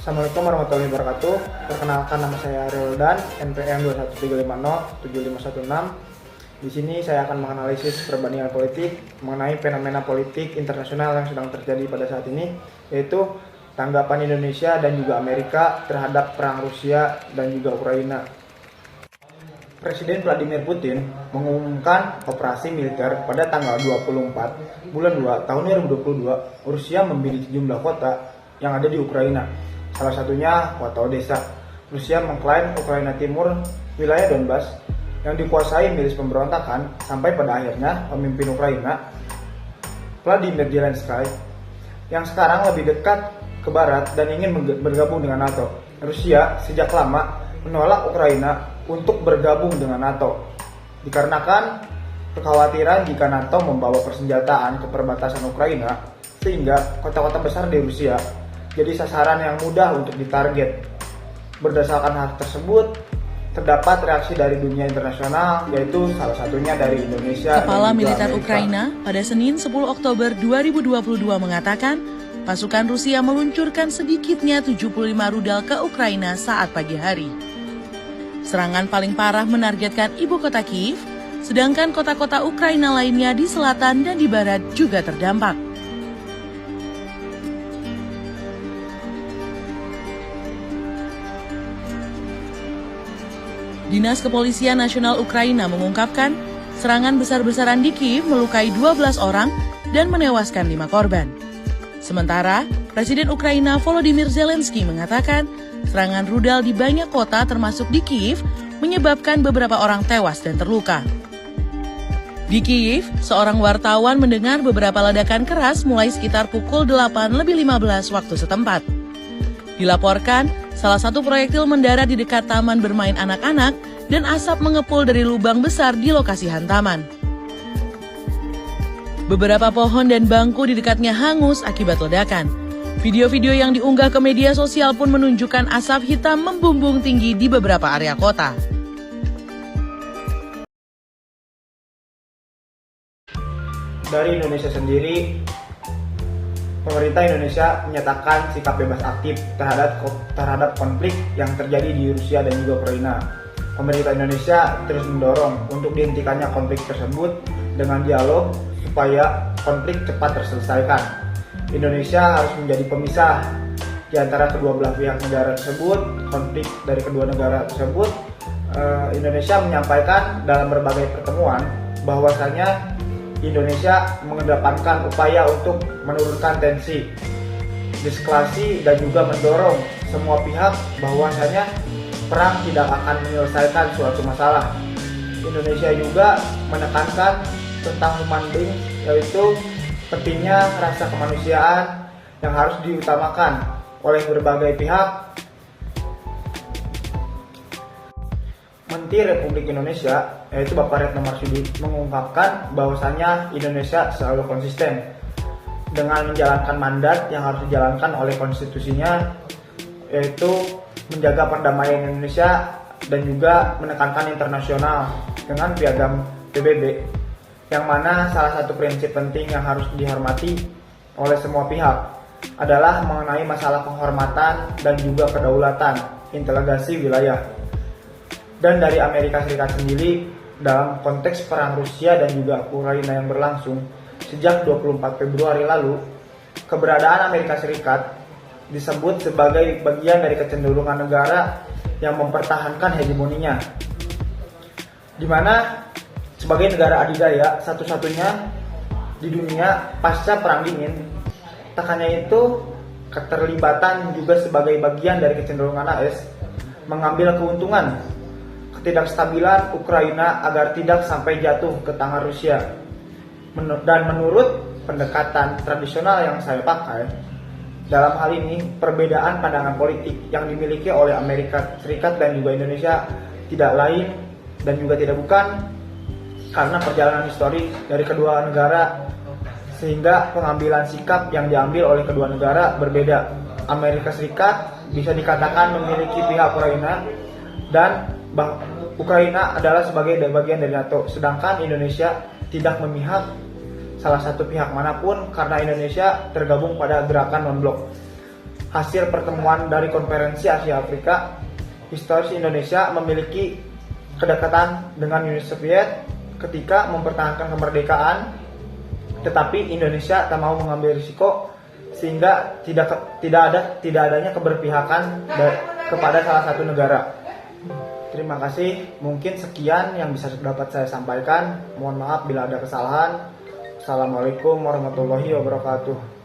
Assalamualaikum warahmatullahi wabarakatuh. Perkenalkan, nama saya Ariel NPM 213507516. Di sini saya akan menganalisis perbandingan politik mengenai fenomena politik internasional yang sedang terjadi pada saat ini, yaitu tanggapan Indonesia dan juga Amerika terhadap perang Rusia dan juga Ukraina. Presiden Vladimir Putin mengumumkan operasi militer pada tanggal 24 bulan 2 tahun 2022. Rusia membidik sejumlah kota yang ada di Ukraina. Salah satunya kota Odessa. Rusia mengklaim Ukraina Timur, wilayah Donbas, yang dikuasai milis pemberontakan, sampai pada akhirnya pemimpin Ukraina, Vladimir Zelensky, yang sekarang lebih dekat ke barat dan ingin bergabung dengan NATO. Rusia sejak lama menolak Ukraina untuk bergabung dengan NATO, dikarenakan kekhawatiran jika NATO membawa persenjataan ke perbatasan Ukraina, sehingga kota-kota besar di Rusia jadi sasaran yang mudah untuk ditarget. Berdasarkan hal tersebut, terdapat reaksi dari dunia internasional, yaitu salah satunya dari Indonesia. Kepala Militer Ukraina pada Senin 10 Oktober 2022 mengatakan, pasukan Rusia meluncurkan sedikitnya 75 rudal ke Ukraina saat pagi hari. Serangan paling parah menargetkan ibu kota Kyiv, sedangkan kota-kota Ukraina lainnya di selatan dan di barat juga terdampak. Dinas Kepolisian Nasional Ukraina mengungkapkan, serangan besar-besaran di Kyiv melukai 12 orang dan menewaskan 5 korban. Sementara, Presiden Ukraina Volodymyr Zelensky mengatakan, serangan rudal di banyak kota termasuk di Kyiv menyebabkan beberapa orang tewas dan terluka. Di Kyiv, seorang wartawan mendengar beberapa ledakan keras mulai sekitar pukul 8:15 waktu setempat. Dilaporkan, salah satu proyektil mendarat di dekat taman bermain anak-anak dan asap mengepul dari lubang besar di lokasi hantaman. Beberapa pohon dan bangku di dekatnya hangus akibat ledakan. Video-video yang diunggah ke media sosial pun menunjukkan asap hitam membumbung tinggi di beberapa area kota. Dari Indonesia sendiri, pemerintah Indonesia menyatakan sikap bebas aktif terhadap konflik yang terjadi di Rusia dan juga Ukraina. Pemerintah Indonesia terus mendorong untuk dihentikannya konflik tersebut dengan dialog supaya konflik cepat terselesaikan. Indonesia harus menjadi pemisah di antara kedua belah pihak negara tersebut. Konflik dari kedua negara tersebut, Indonesia menyampaikan dalam berbagai pertemuan bahwasanya Indonesia mengedepankan upaya untuk menurunkan tensi, deeskalasi, dan juga mendorong semua pihak bahwasanya perang tidak akan menyelesaikan suatu masalah. Indonesia juga menekankan tentang human being, yaitu pentingnya rasa kemanusiaan yang harus diutamakan oleh berbagai pihak. Menteri Republik Indonesia, yaitu Bapak Retno Marsudi, mengungkapkan bahwasannya Indonesia selalu konsisten dengan menjalankan mandat yang harus dijalankan oleh konstitusinya, yaitu menjaga perdamaian Indonesia dan juga menekankan internasional dengan piagam PBB, yang mana salah satu prinsip penting yang harus dihormati oleh semua pihak adalah mengenai masalah penghormatan dan juga kedaulatan integrasi wilayah. Dan dari Amerika Serikat sendiri, dalam konteks perang Rusia dan juga Ukraina yang berlangsung sejak 24 Februari lalu, keberadaan Amerika Serikat disebut sebagai bagian dari kecenderungan negara yang mempertahankan hegemoninya, di mana sebagai negara adidaya satu-satunya di dunia pasca Perang Dingin, tak hanya itu, keterlibatan juga sebagai bagian dari kecenderungan AS mengambil keuntungan ketidakstabilan Ukraina agar tidak sampai jatuh ke tangan Rusia. Dan menurut pendekatan tradisional yang saya pakai, dalam hal ini perbedaan pandangan politik yang dimiliki oleh Amerika Serikat dan juga Indonesia tidak lain dan juga tidak bukan karena perjalanan historis dari kedua negara, sehingga pengambilan sikap yang diambil oleh kedua negara berbeda. Amerika Serikat bisa dikatakan memiliki pihak Ukraina dan Ukraina adalah sebagai bagian dari NATO, sedangkan Indonesia tidak memihak salah satu pihak manapun karena Indonesia tergabung pada gerakan non-blok. hasil pertemuan dari konferensi Asia Afrika, historis Indonesia memiliki kedekatan dengan Uni Soviet ketika mempertahankan kemerdekaan, tetapi Indonesia tak mau mengambil risiko sehingga tidak adanya keberpihakan kepada salah satu negara. Terima kasih, mungkin sekian yang bisa dapat saya sampaikan. Mohon maaf bila ada kesalahan. Assalamualaikum warahmatullahi wabarakatuh.